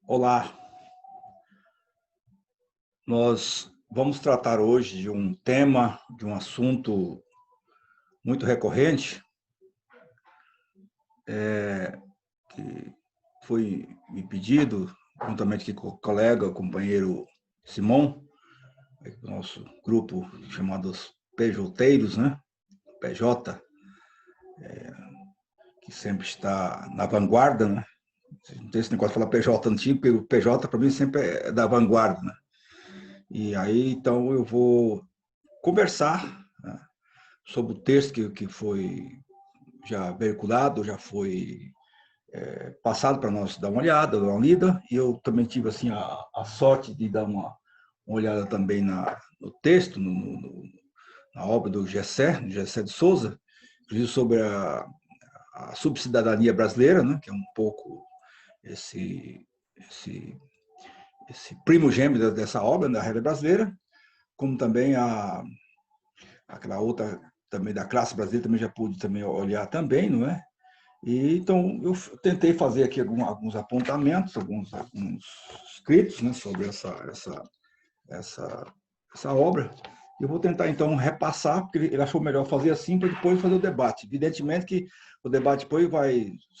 Olá, nós vamos tratar hoje de um tema, de um assunto muito recorrente, que foi me pedido, juntamente com o colega, o companheiro Simão, do nosso grupo chamado os PJteiros, né? PJ, que sempre está na vanguarda, né? Não tem esse negócio de falar PJ antigo, porque o PJ para mim sempre é da vanguarda, né? E aí, então, eu vou conversar, né, sobre o texto que foi já veiculado, já foi passado para nós dar uma olhada, dar uma lida, e eu também tive assim a sorte de dar uma olhada também no texto, na obra do Gessé de Souza, inclusive sobre a subcidadania brasileira, né, que é um pouco esse, esse primogênito dessa obra, da realidade brasileira, como também aquela outra também da classe brasileira, também já pude também olhar também, não é? E, então, eu tentei fazer aqui alguns apontamentos, alguns escritos, né, sobre essa, essa obra. Eu vou tentar, então, repassar, porque ele achou melhor fazer assim, para depois fazer o debate. Evidentemente que o debate depois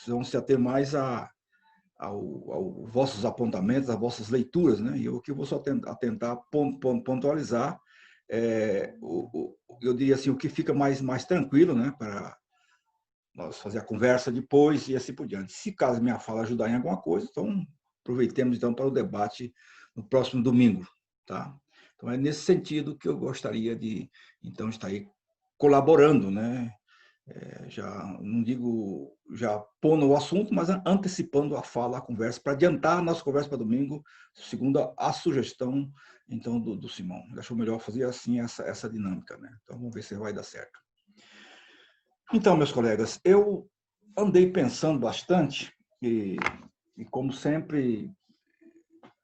vão se ater mais aos vossos apontamentos, às vossas leituras, né? E eu que vou só tentar pontualizar, eu diria assim, o que fica mais tranquilo, né, para nós fazer a conversa depois e assim por diante. Se caso minha fala ajudar em alguma coisa, então aproveitemos então para o debate no próximo domingo, tá? Então é nesse sentido que eu gostaria de então estar aí colaborando, né? Já não digo já pondo o assunto, mas antecipando a fala, a conversa, para adiantar a nossa conversa para domingo, segundo a sugestão então do Simão. Ele achou melhor fazer assim essa dinâmica, né? Então vamos ver se vai dar certo. Então, meus colegas, eu andei pensando bastante e como sempre,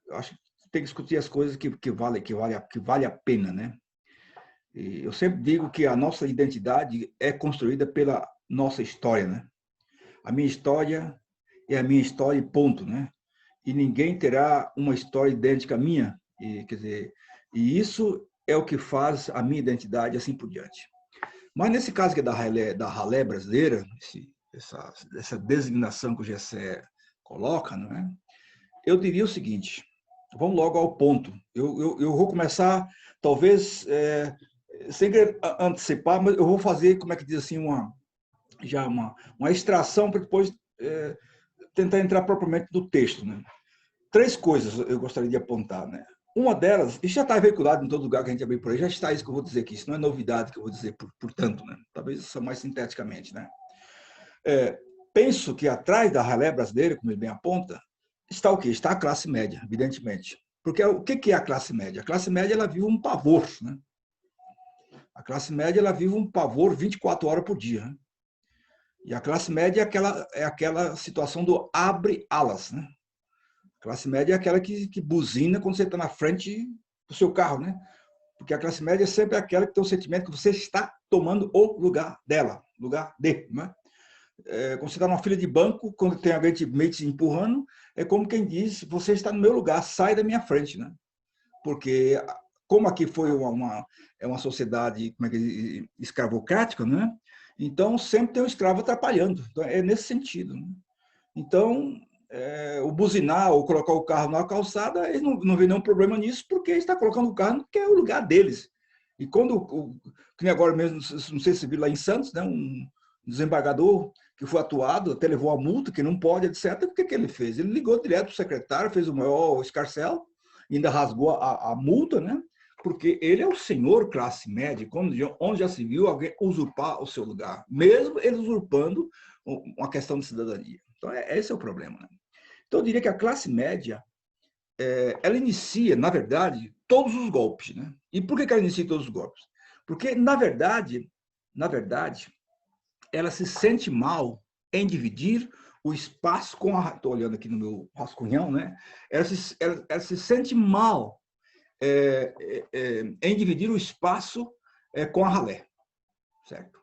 eu acho que tem que discutir as coisas que vale a pena, né? E eu sempre digo que a nossa identidade é construída pela nossa história, né? A minha história é a minha história e ponto, né? E ninguém terá uma história idêntica à minha, e, quer dizer, e isso é o que faz a minha identidade assim por diante. Mas nesse caso que é da ralé brasileira, essa designação que o Gessé coloca, não é? Eu diria o seguinte, vamos logo ao ponto. Eu vou começar, talvez, sem antecipar, mas eu vou fazer, como é que diz assim, uma extração para depois tentar entrar propriamente do texto. Né? Três coisas eu gostaria de apontar. Né? Uma delas, isso já está veiculado em todo lugar que a gente abriu por aí, já está isso que eu vou dizer aqui, isso não é novidade que eu vou dizer, portanto, né? Talvez isso mais sinteticamente. Né? Penso que atrás da ralé brasileira, como ele bem aponta, está o quê? Está a classe média, evidentemente. Porque o que é a classe média? A classe média ela vive um pavor. Né? A classe média ela vive um pavor 24 horas por dia. Né? E a classe média é aquela situação do abre alas. Né? A classe média é aquela que buzina quando você está na frente do seu carro. Né? Porque a classe média é sempre aquela que tem o sentimento que você está tomando o lugar dela, lugar de. Né? Quando você está numa fila de banco, quando tem alguém meio te empurrando, é como quem diz, você está no meu lugar, sai da minha frente, né? Porque como aqui foi é uma sociedade como é que, escravocrática, né? Então sempre tem um escravo atrapalhando. Então, é nesse sentido. Né? Então, o buzinar ou colocar o carro na calçada, eles não vê nenhum problema nisso, porque está colocando o carro que é o lugar deles. E quando, que nem agora mesmo, não sei se viu lá em Santos, né, um desembargador que foi atuado, até levou a multa, que não pode, etc. O que ele fez? Ele ligou direto para o secretário, fez o maior escarcel, ainda rasgou a multa, né? Porque ele é o senhor classe média, onde já se viu alguém usurpar o seu lugar, mesmo ele usurpando uma questão de cidadania. Então, esse é o problema. Né? Então, eu diria que a classe média, ela inicia, na verdade, todos os golpes. Né? E por que ela inicia todos os golpes? Porque, na verdade, ela se sente mal em dividir o espaço com a... Estou olhando aqui no meu rascunhão, né? Ela se sente mal em dividir o espaço com a ralé, certo?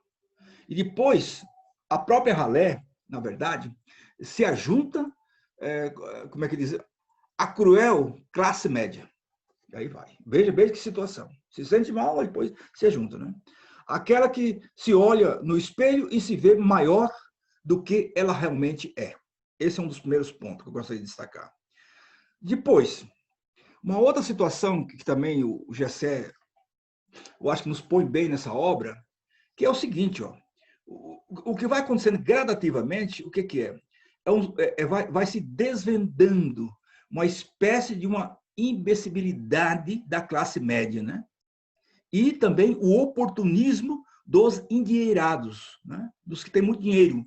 E depois, a própria ralé, na verdade, se ajunta como é que diz? A cruel classe média. E aí vai. Veja que situação. Se sente mal, depois se junta, né? Aquela que se olha no espelho e se vê maior do que ela realmente é. Esse é um dos primeiros pontos que eu gostaria de destacar. Depois, uma outra situação que também o Gessé, eu acho que nos põe bem nessa obra, que é o seguinte, ó, o que vai acontecendo gradativamente, o que é? Vai se desvendando uma espécie de uma imbecilidade da classe média, né? E também o oportunismo dos endinheirados, né? Dos que têm muito dinheiro,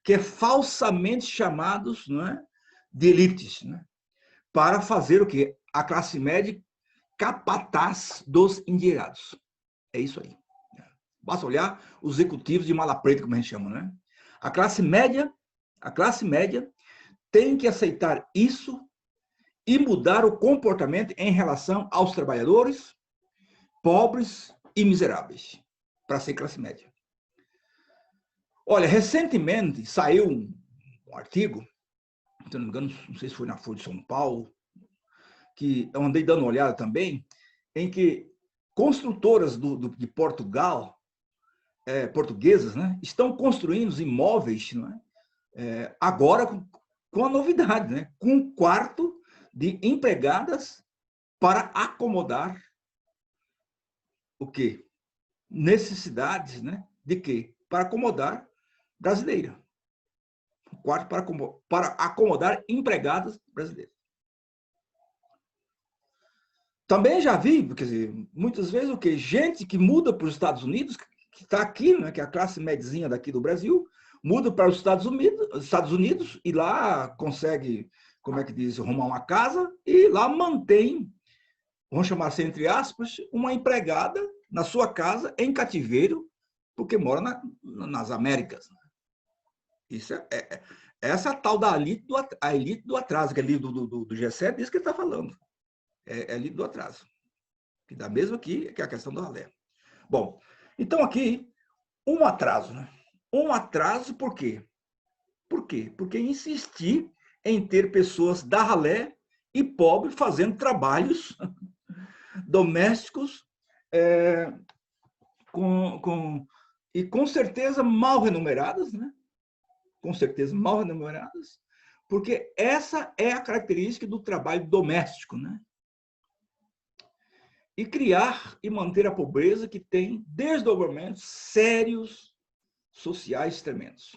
que é falsamente chamados, não é, de elites, né? Para fazer o quê? A classe média capataz dos endinheirados. É isso aí. Basta olhar os executivos de mala preta, como a gente chama, né? A classe média tem que aceitar isso e mudar o comportamento em relação aos trabalhadores, pobres e miseráveis, para ser classe média. Olha, recentemente saiu um artigo, se não me engano, não sei se foi na Folha de São Paulo, que eu andei dando uma olhada também, em que construtoras de Portugal, portuguesas, né, estão construindo imóveis, não é? Agora com a novidade, né, com um quarto de empregadas para acomodar o quê? Necessidades, né? De quê? Para acomodar brasileira. Um quarto para acomodar empregadas brasileiras. Também já vi, quer dizer, muitas vezes o quê? Gente que muda para os Estados Unidos, que está aqui, né, que é a classe médiazinha daqui do Brasil, muda para os Estados Unidos e lá consegue, como é que diz, arrumar uma casa e lá mantém, vamos chamar assim, entre aspas, uma empregada na sua casa, em cativeiro, porque mora nas Américas. Isso essa tal da elite do atraso, que é ali do Gessé, diz que ele está falando. É a elite do atraso. Que dá mesmo aqui, que é a questão do ralé. Bom, então aqui, um atraso, né? Um atraso por quê? Por quê? Porque insistir em ter pessoas da ralé e pobre fazendo trabalhos domésticos com certeza mal remuneradas, né? Com certeza mal remuneradas, porque essa é a característica do trabalho doméstico, né? E criar e manter a pobreza que tem desdobramentos sérios sociais tremendos.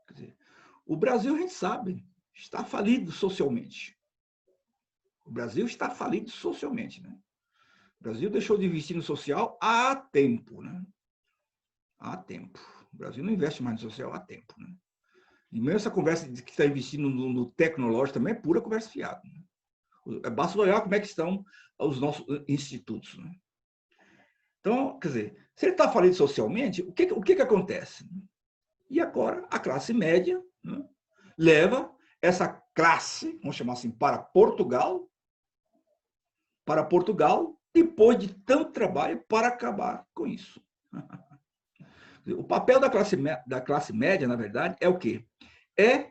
Quer dizer, o Brasil, a gente sabe, está falido socialmente. O Brasil está falido socialmente, né? O Brasil deixou de investir no social há tempo, né? Há tempo. O Brasil não investe mais no social há tempo, né? E mesmo essa conversa de que está investindo no tecnológico também é pura conversa fiada, né? Basta olhar como é que estão os nossos institutos, né? Então, quer dizer, se ele está falido socialmente, o que acontece? E agora a classe média, né, leva essa classe, vamos chamar assim, para Portugal, depois de tanto trabalho para acabar com isso. O papel da classe média, na verdade, é o quê? É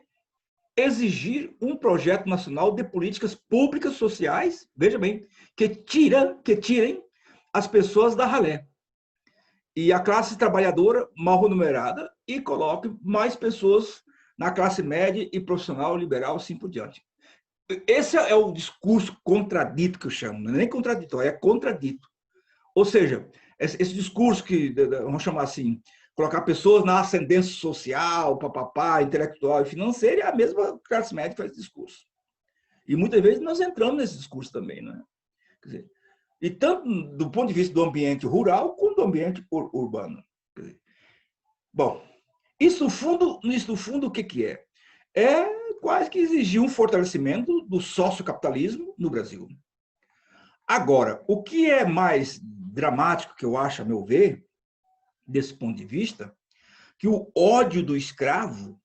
exigir um projeto nacional de políticas públicas sociais, veja bem, que tirem as pessoas da ralé e a classe trabalhadora mal remunerada e coloque mais pessoas na classe média e profissional, liberal, assim por diante. Esse é o discurso contradito que eu chamo, não é nem contraditório, é contradito. Ou seja, esse discurso que, vamos chamar assim, colocar pessoas na ascendência social, papapá, intelectual e financeira, é a mesma classe média que faz esse discurso. E muitas vezes nós entramos nesse discurso também, né? Quer dizer, e tanto do ponto de vista do ambiente rural, como do ambiente urbano. Quer dizer, bom, isso no fundo, o que é? É quase que exigir um fortalecimento do sociocapitalismo no Brasil. Agora, o que é mais dramático, que eu acho, a meu ver, desse ponto de vista, que o ódio do escravo,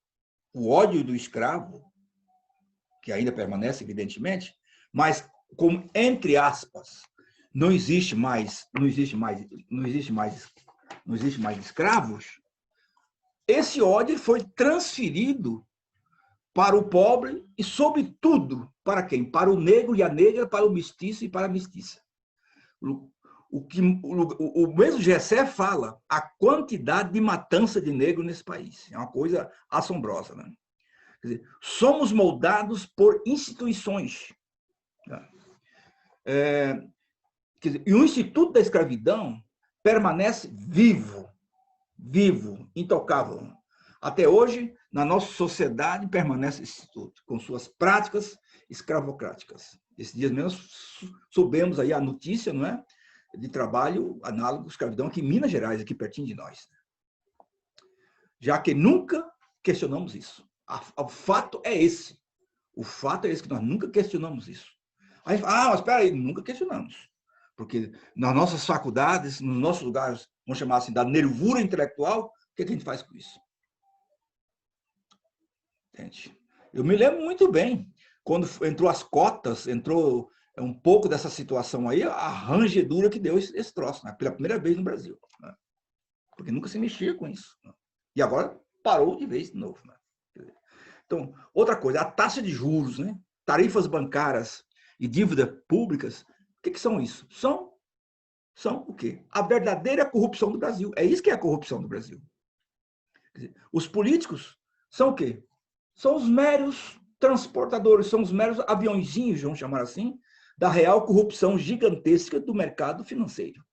que ainda permanece, evidentemente, mas como, entre aspas, não existe mais escravos, esse ódio foi transferido para o pobre e, sobretudo, para quem? Para o negro e a negra, para o mestiço e para a mestiça. O mesmo Gessé fala a quantidade de matança de negro nesse país. É uma coisa assombrosa, né? Quer dizer, somos moldados por instituições. Quer dizer, e o Instituto da Escravidão permanece vivo, intocável. Até hoje, na nossa sociedade, permanece esse instituto, com suas práticas escravocráticas. Esses dias mesmo soubemos aí a notícia, não é? De trabalho análogo à escravidão aqui em Minas Gerais, aqui pertinho de nós. Já que nunca questionamos isso. O fato é esse. O fato é esse, que nós nunca questionamos isso. Aí, mas espera aí, nunca questionamos. Porque nas nossas faculdades, nos nossos lugares, vamos chamar assim, da nervura intelectual, o que a gente faz com isso? Entende? Eu me lembro muito bem, quando entrou as cotas, entrou um pouco dessa situação aí, a rangedura que deu esse troço, né? Pela primeira vez no Brasil. Né? Porque nunca se mexia com isso. Né? E agora parou de vez de novo. Né? Então, outra coisa, a taxa de juros, né? Tarifas bancárias e dívidas públicas, o que são isso? São o quê? A verdadeira corrupção do Brasil. É isso que é a corrupção do Brasil. Quer dizer, os políticos são o quê? São os meros transportadores, são os meros aviãozinhos, vamos chamar assim, da real corrupção gigantesca do mercado financeiro.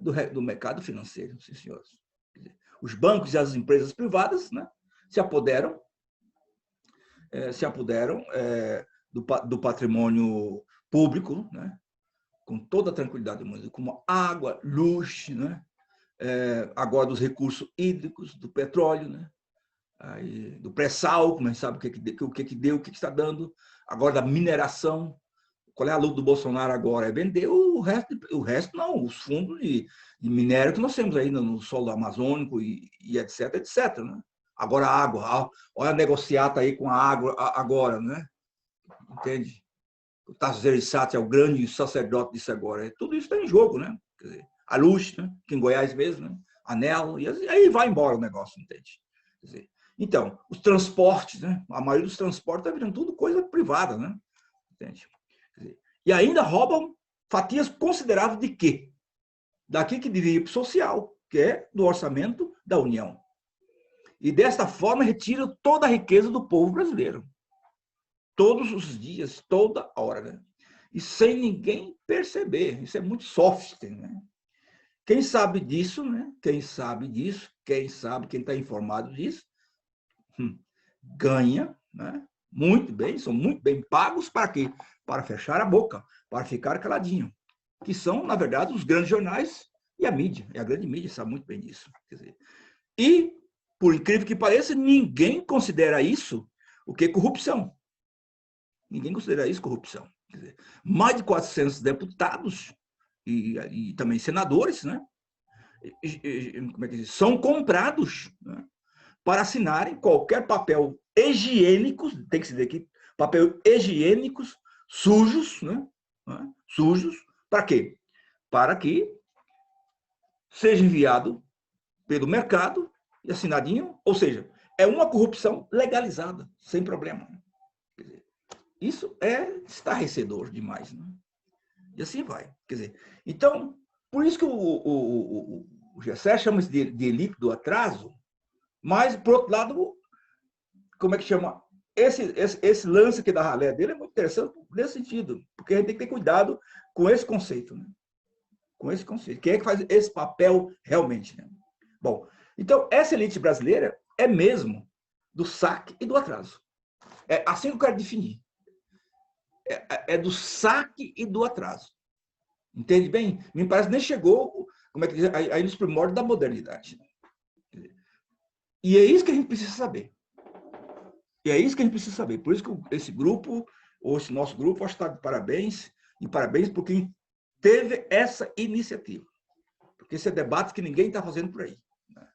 Do mercado financeiro, sim, senhores. Quer dizer, os bancos e as empresas privadas, né, se apoderam do patrimônio público, né, com toda a tranquilidade do mundo, como água, luz, né, agora dos recursos hídricos, do petróleo, né, aí, do pré-sal, como a gente sabe o que deu, o que está dando, agora da mineração. Qual é a luta do Bolsonaro agora? É vender o resto não, os fundos de minério que nós temos aí no solo amazônico e etc, etc. Né? Agora a água, olha a negociata aí com a água agora, né? Entende? O Tasso Gereissati é o grande sacerdote disso agora. Tudo isso está em jogo, né? Quer dizer, a luz, né? Que em Goiás mesmo, né? Anel, e aí vai embora o negócio, entende? Quer dizer, então, os transportes, né? A maioria dos transportes está virando tudo coisa privada, né? Entende? E ainda roubam fatias consideráveis de quê? Daquilo que devia ir para o social, que é do orçamento da União. E desta forma retiram toda a riqueza do povo brasileiro. Todos os dias, toda hora. Né? E sem ninguém perceber. Isso é muito soft. Né? Quem sabe disso, né? Quem está informado disso, ganha, né? Muito bem, são muito bem pagos para quê? Para fechar a boca, para ficar caladinho. Que são, na verdade, os grandes jornais e a mídia. E a grande mídia sabe muito bem disso. Quer dizer, e, por incrível que pareça, ninguém considera isso o que é corrupção. Ninguém considera isso corrupção. Quer dizer, mais de 400 deputados e também senadores, né? Como é que diz? São comprados, né? Para assinarem qualquer papel higiênico, tem que se dizer aqui, papel higiênicos sujos, né? Sujos, para quê? Para que seja enviado pelo mercado e assinadinho, ou seja, é uma corrupção legalizada, sem problema. Quer dizer, isso é estarrecedor demais, né? E assim vai. Quer dizer, então, por isso que o Gessé chama isso de líquido atraso, mas, por outro lado, como é que chama? Esse lance aqui da ralé dele é muito interessante nesse sentido, porque a gente tem que ter cuidado com esse conceito, né? Com esse conceito. Quem é que faz esse papel realmente? Né? Bom, então, essa elite brasileira é mesmo do saque e do atraso. É assim que eu quero definir. É do saque e do atraso. Entende bem? Me parece que nem chegou, como é que diz, aí nos primórdios da modernidade. E é isso que a gente precisa saber. E é isso que a gente precisa saber. Por isso que esse grupo, ou esse nosso grupo, acho que está de parabéns, e parabéns por quem teve essa iniciativa. Porque esse é debate que ninguém está fazendo por aí. Né?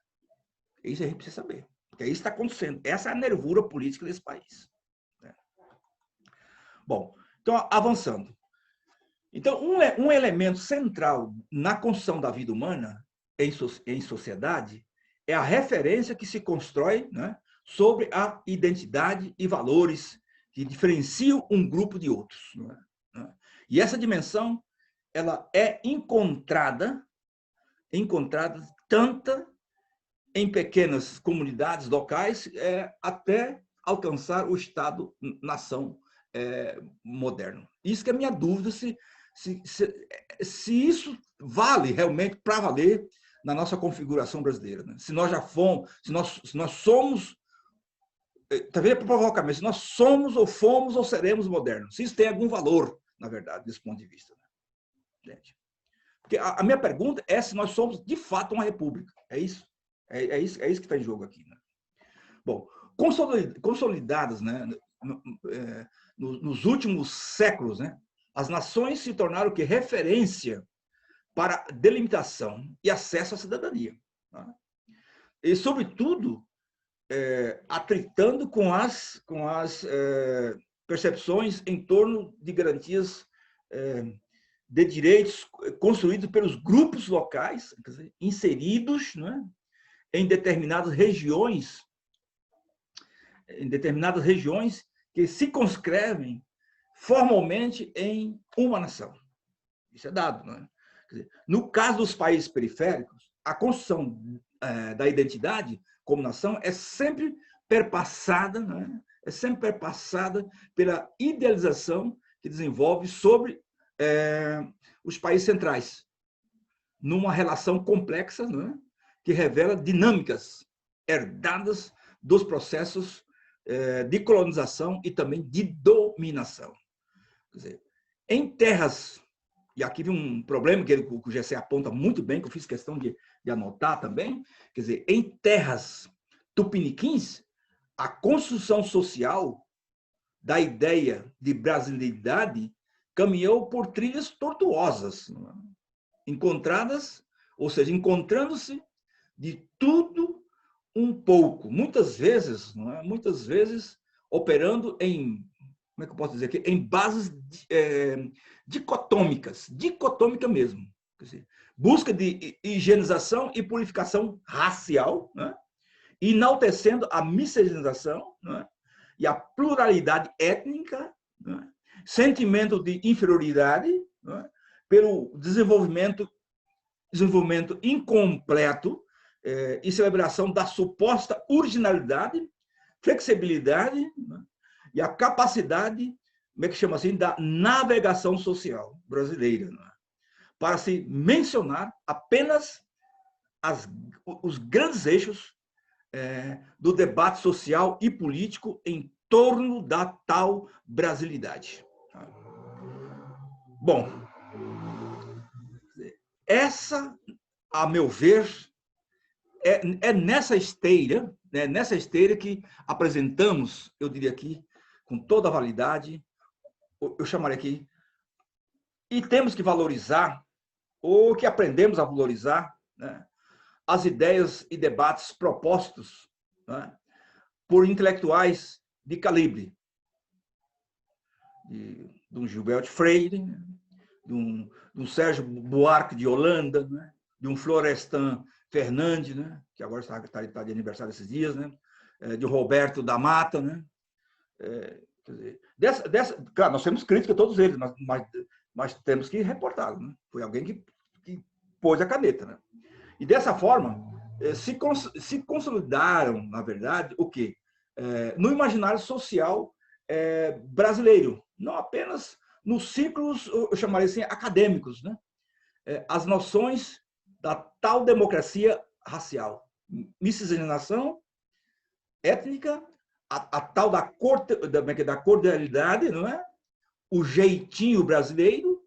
Isso a gente precisa saber. Porque isso está acontecendo. Essa é a nervura política desse país. Né? Bom, então, avançando. Então, um elemento central na construção da vida humana em sociedade é a referência que se constrói, né, sobre a identidade e valores que diferenciam um grupo de outros. Não é? E essa dimensão ela é encontrada tanta em pequenas comunidades locais até alcançar o Estado-nação moderno. Isso que é a minha dúvida, se isso vale realmente para valer na nossa configuração brasileira. Né? Se nós já fomos, se nós somos, talvez para provocar, mas se nós somos ou fomos ou seremos modernos, se isso tem algum valor, na verdade, desse ponto de vista. Né? Gente, porque a minha pergunta é se nós somos de fato uma república. É isso. É isso que está em jogo aqui. Né? Bom, consolidadas, né, nos últimos séculos, né, as nações se tornaram o que? Referência para delimitação e acesso à cidadania. Né? E, sobretudo, atritando com as percepções em torno de garantias de direitos construídos pelos grupos locais, quer dizer, inseridos, né, em determinadas regiões que se conscrevem formalmente em uma nação. Isso é dado. Não é? Quer dizer, no caso dos países periféricos, a construção da identidade como nação é sempre perpassada, não é? É sempre perpassada pela idealização que desenvolve sobre os países centrais, numa relação complexa, não é? Que revela dinâmicas herdadas dos processos de colonização e também de dominação. Quer dizer, em terras, e aqui vem um problema que o GC aponta muito bem, que eu fiz questão de anotar também, quer dizer, em terras tupiniquins, a construção social da ideia de brasileiridade caminhou por trilhas tortuosas, encontrando-se de tudo um pouco, muitas vezes operando em, como é que eu posso dizer aqui, em bases dicotômica mesmo. Quer dizer, busca de higienização e purificação racial, né? Enaltecendo a miscigenação, né? E a pluralidade étnica, né? Sentimento de inferioridade, né? Pelo desenvolvimento incompleto e celebração da suposta originalidade, flexibilidade, né? E a capacidade, como é que chama assim, da navegação social brasileira, né? Para se mencionar apenas os grandes eixos do debate social e político em torno da tal brasilidade. Bom, essa, a meu ver, é nessa esteira, né, que apresentamos, eu diria aqui, com toda a validade, eu chamaria aqui, e temos que valorizar, ou que aprendemos a valorizar, né, as ideias e debates propostos, né, por intelectuais de calibre, de um Gilberto Freire, de um Sérgio Buarque de Holanda, né, de um Florestan Fernandes, né, que agora está de aniversário esses dias, né, de Roberto da Mata, né, quer dizer, claro, nós temos crítica a todos eles, mas temos que reportá-los, né? Foi alguém que pôs a caneta, né? E dessa forma se consolidaram, na verdade, o quê? No imaginário social brasileiro, não apenas nos círculos, eu chamaria assim, acadêmicos, né? As noções da tal democracia racial, miscigenação étnica, a tal da cordialidade, não é? O jeitinho brasileiro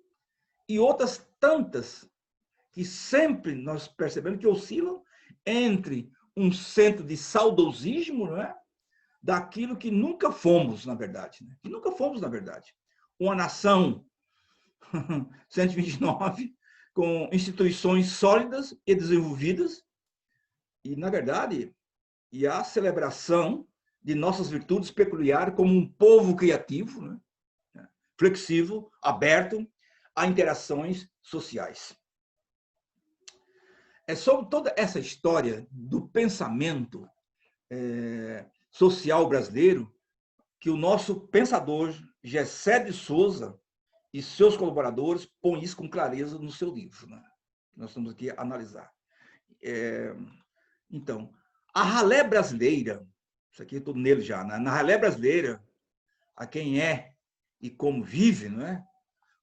e outras tantas que sempre nós percebemos que oscilam entre um centro de saudosismo, não é? Daquilo que nunca fomos, na verdade. Né? Que nunca fomos, na verdade. Uma nação 129 com instituições sólidas e desenvolvidas e, na verdade, e a celebração de nossas virtudes peculiares como um povo criativo, né? Flexível, aberto a interações sociais. É sobre toda essa história do pensamento social brasileiro que o nosso pensador Gessé de Souza e seus colaboradores põem isso com clareza no seu livro, né? Nós estamos aqui a analisar. Então, a ralé brasileira, isso aqui eu estou nele já, né? Na ralé brasileira, a quem é e como vive, não é?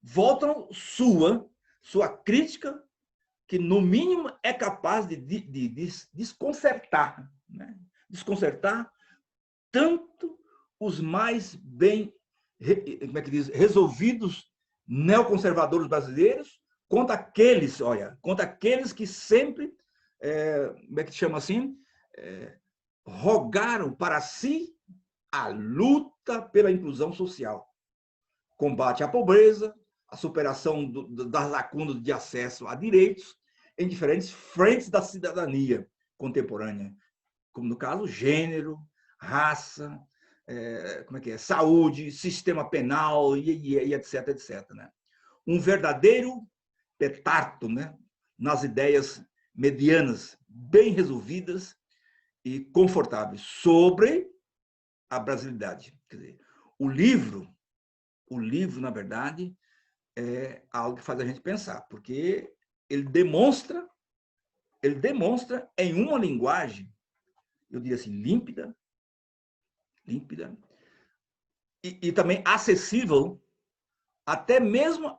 Voltam sua crítica, que no mínimo é capaz de desconcertar, né? Desconcertar tanto os mais bem, como é que diz, resolvidos neoconservadores brasileiros, quanto aqueles, olha, quanto aqueles que sempre, como é que chama assim, rogaram para si a luta pela inclusão social, combate à pobreza, a superação das lacunas de acesso a direitos em diferentes frentes da cidadania contemporânea, como no caso gênero, raça, saúde, sistema penal e etc, etc, né? Um verdadeiro petardo, né, nas ideias medianas, bem resolvidas e confortáveis sobre a brasilidade. Quer dizer, o livro, na verdade, é algo que faz a gente pensar, porque ele demonstra em uma linguagem, eu diria assim, límpida, e também acessível, até mesmo,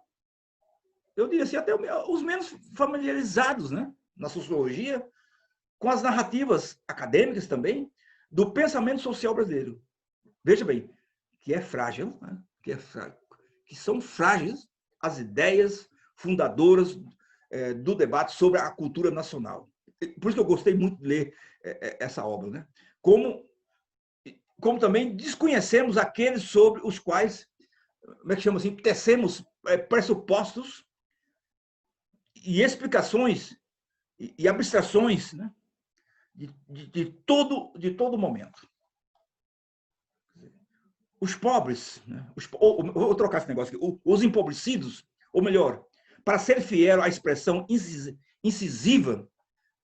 eu diria assim, até os menos familiarizados, né, na sociologia, com as narrativas acadêmicas também, do pensamento social brasileiro. Veja bem, que é frágil, né? Que são frágeis as ideias fundadoras do debate sobre a cultura nacional. Por isso que eu gostei muito de ler essa obra, né? Como também desconhecemos aqueles sobre os quais, como é que chama assim, tecemos pressupostos e explicações e abstrações, né? de todo momento. Os pobres, né? Vou trocar esse negócio aqui, os empobrecidos, ou melhor, para ser fiel à expressão incisiva,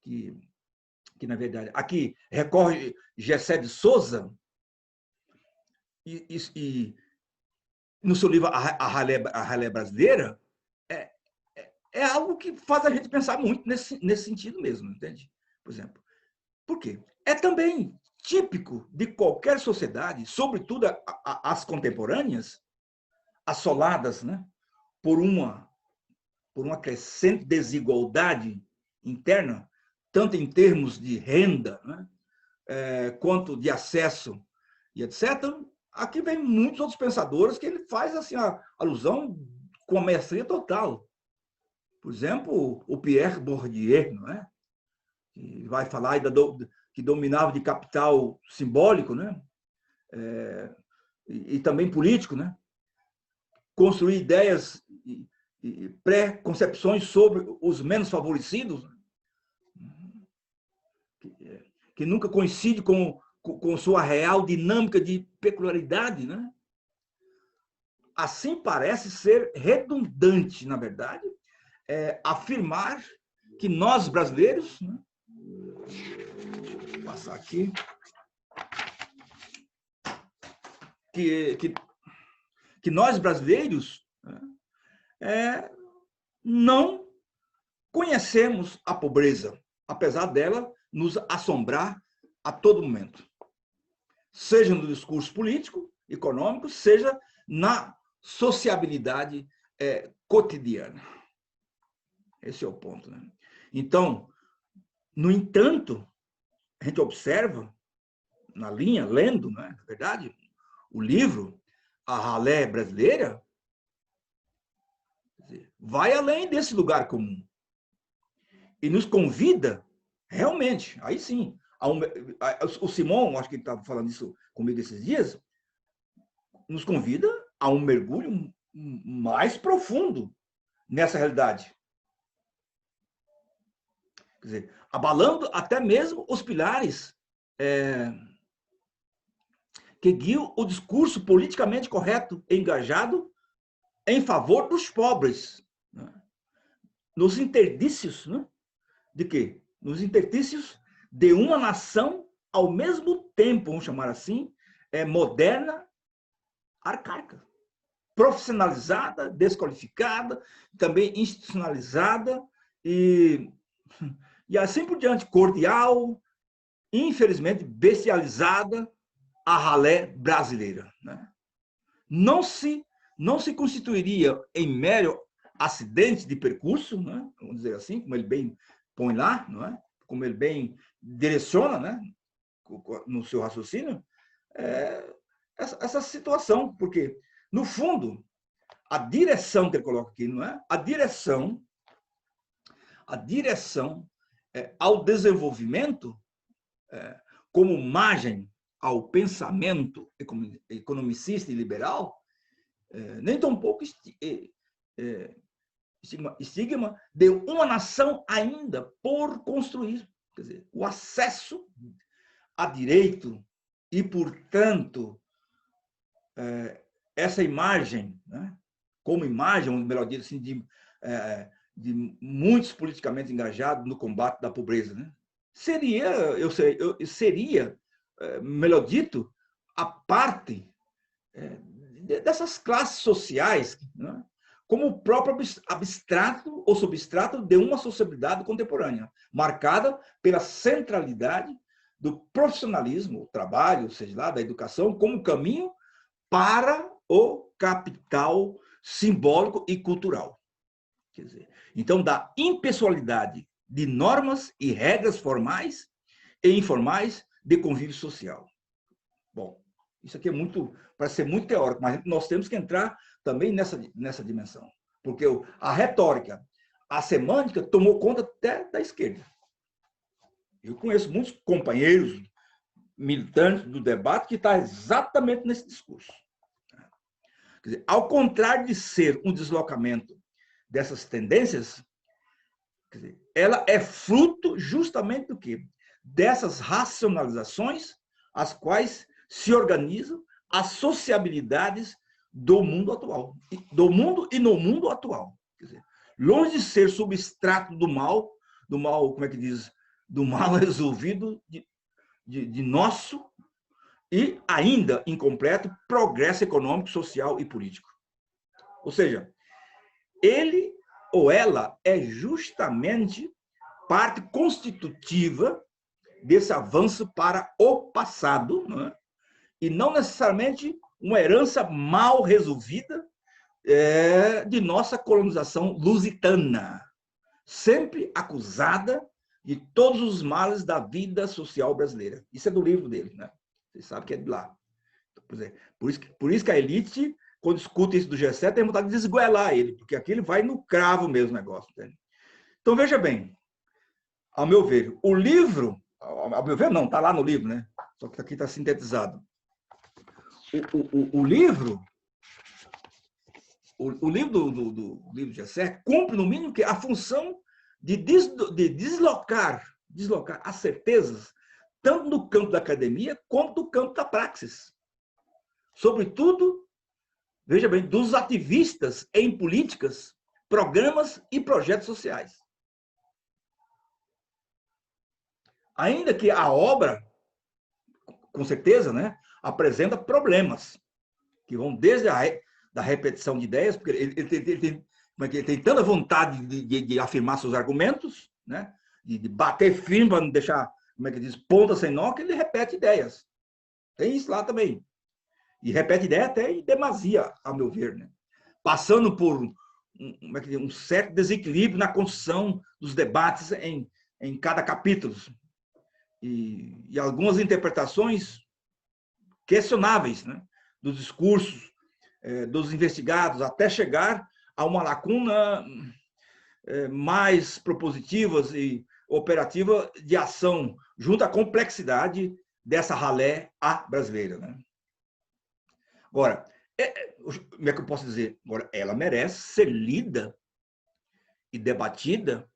que na verdade aqui recorre Gessé de Souza, e no seu livro A Ralé Brasileira, é algo que faz a gente pensar muito nesse sentido mesmo, entende? Por exemplo, por quê? É também típico de qualquer sociedade, sobretudo as contemporâneas, assoladas, né, por uma crescente desigualdade interna, tanto em termos de renda, né, quanto de acesso e etc. Aqui vem muitos outros pensadores que ele faz assim a alusão com a maestria total. Por exemplo, o Pierre Bourdieu, não é? Que vai falar que dominava de capital simbólico, né? E também político, né? Construir ideias e pré-concepções sobre os menos favorecidos, que nunca coincide com sua real dinâmica de peculiaridade, né? Assim parece ser redundante, na verdade, afirmar que nós brasileiros, né? Vou passar aqui, que nós brasileiros, né, não conhecemos a pobreza, apesar dela nos assombrar a todo momento, seja no discurso político, econômico, seja na sociabilidade cotidiana. Esse é o ponto, né? Então, no entanto, a gente observa na linha, lendo, né, na verdade, o livro A Ralé Brasileira, vai além desse lugar comum e nos convida, realmente, aí sim, o Simon, acho que ele estava falando isso comigo esses dias, nos convida a um mergulho mais profundo nessa realidade. Quer dizer, abalando até mesmo os pilares que guiam o discurso politicamente correto e engajado em favor dos pobres, né? Nos interstícios, né? De quê? Nos interstícios de uma nação ao mesmo tempo, vamos chamar assim, moderna, arcaica, profissionalizada, desqualificada, também institucionalizada e assim por diante, cordial, infelizmente bestializada, a ralé brasileira, né? Não se constituiria em mero acidente de percurso, né? Vamos dizer assim, como ele bem põe lá, não é? Como ele bem direciona, né? No seu raciocínio, essa situação, porque, no fundo, a direção que ele coloca aqui, não é? A direção ao desenvolvimento, como margem ao pensamento economicista e liberal, nem tão pouco estigma de uma nação ainda por construir. Quer dizer, o acesso a direito e, portanto, essa imagem, né, como imagem, melhor dito, assim, de muitos politicamente engajados no combate da pobreza, né, seria, melhor dito, a parte dessas classes sociais, né, como o próprio abstrato ou substrato de uma sociedade contemporânea, marcada pela centralidade do profissionalismo, o trabalho, seja lá, da educação, como caminho para o capital simbólico e cultural. Quer dizer, então, da impessoalidade de normas e regras formais e informais de convívio social. Bom, isso aqui parece ser muito teórico, mas nós temos que entrar também nessa dimensão. Porque a retórica, a semântica tomou conta até da esquerda. Eu conheço muitos companheiros militantes do debate que estão exatamente nesse discurso. Quer dizer, ao contrário de ser um deslocamento dessas tendências, quer dizer, ela é fruto justamente do quê? Dessas racionalizações as quais se organizam as sociabilidades do mundo atual, do mundo e no mundo atual. Quer dizer, longe de ser substrato do mal, como é que diz, do mal resolvido de nosso e ainda incompleto progresso econômico, social e político. Ou seja, ele ou ela é justamente parte constitutiva desse avanço para o passado, não é? E não necessariamente uma herança mal resolvida de nossa colonização lusitana, sempre acusada de todos os males da vida social brasileira. Isso é do livro dele, né? Você sabe que é de lá. Por isso que a elite, quando escuta isso do G7, tem vontade de desgoelar ele, porque aqui ele vai no cravo mesmo negócio. Entende? Então, veja bem, ao meu ver, o livro, ao meu ver não, está lá no livro, né? Só que aqui está sintetizado. O livro do livro de G7 cumpre, no mínimo, a função de deslocar as certezas, tanto no campo da academia, quanto no campo da praxis. Sobretudo, veja bem, dos ativistas em políticas, programas e projetos sociais. Ainda que a obra, com certeza, né, apresenta problemas, que vão desde da repetição de ideias, porque ele tem tanta vontade de afirmar seus argumentos, né, de bater firme para não deixar, como é que diz, ponta sem nó, que ele repete ideias. Tem isso lá também. E repete ideia até em demasia, a meu ver, né? Passando por um certo desequilíbrio na construção dos debates em cada capítulo. E algumas interpretações questionáveis, né, dos discursos dos investigados, até chegar a uma lacuna mais propositivas e operativa de ação junto à complexidade dessa ralé brasileira, né? Agora, como é que eu posso dizer? Agora, ela merece ser lida e debatida,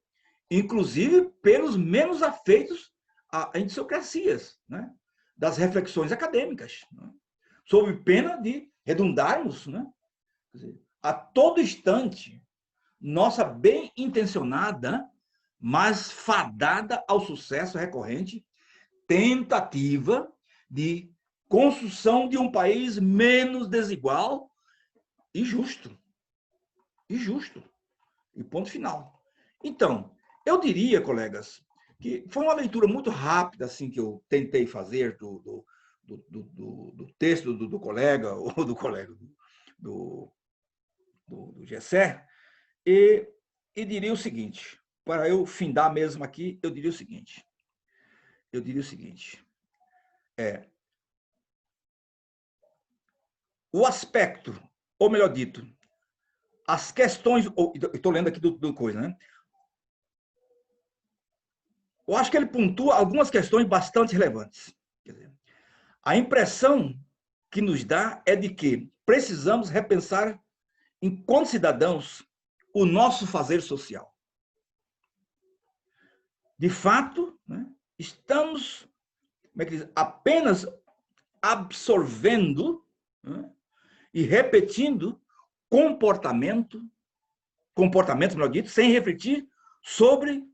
inclusive pelos menos afeitos a indiciocracias, né? Das reflexões acadêmicas, né? Sob pena de redundarmos, né? Quer dizer, a todo instante, nossa bem-intencionada, mas fadada ao sucesso recorrente, tentativa de construção de um país menos desigual e justo. E justo. E ponto final. Então, eu diria, colegas, que foi uma leitura muito rápida assim que eu tentei fazer do texto do colega, ou do colega, do Gessé, e diria o seguinte, para eu findar mesmo aqui, eu diria o seguinte, o aspecto, ou melhor dito, as questões, estou lendo aqui do coisa, né? Eu acho que ele pontua algumas questões bastante relevantes. Quer dizer, a impressão que nos dá é de que precisamos repensar, enquanto cidadãos, o nosso fazer social. De fato, né, estamos apenas absorvendo, né, e repetindo comportamentos, melhor dito, sem refletir sobre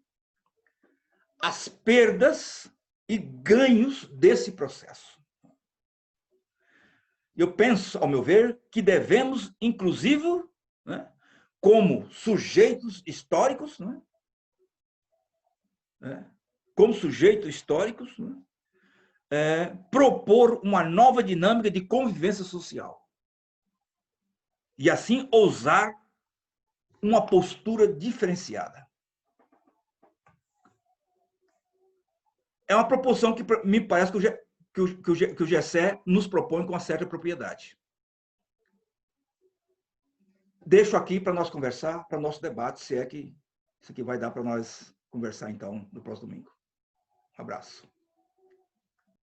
as perdas e ganhos desse processo. Eu penso, ao meu ver, que devemos, inclusive, né, como sujeitos históricos, né, como sujeitos históricos, né, propor uma nova dinâmica de convivência social. E assim ousar uma postura diferenciada. É uma proposição que me parece que o Gessé nos propõe com uma certa propriedade. Deixo aqui para nós conversar, para nosso debate, se é que isso aqui vai dar para nós conversar, então, no próximo domingo. Um abraço.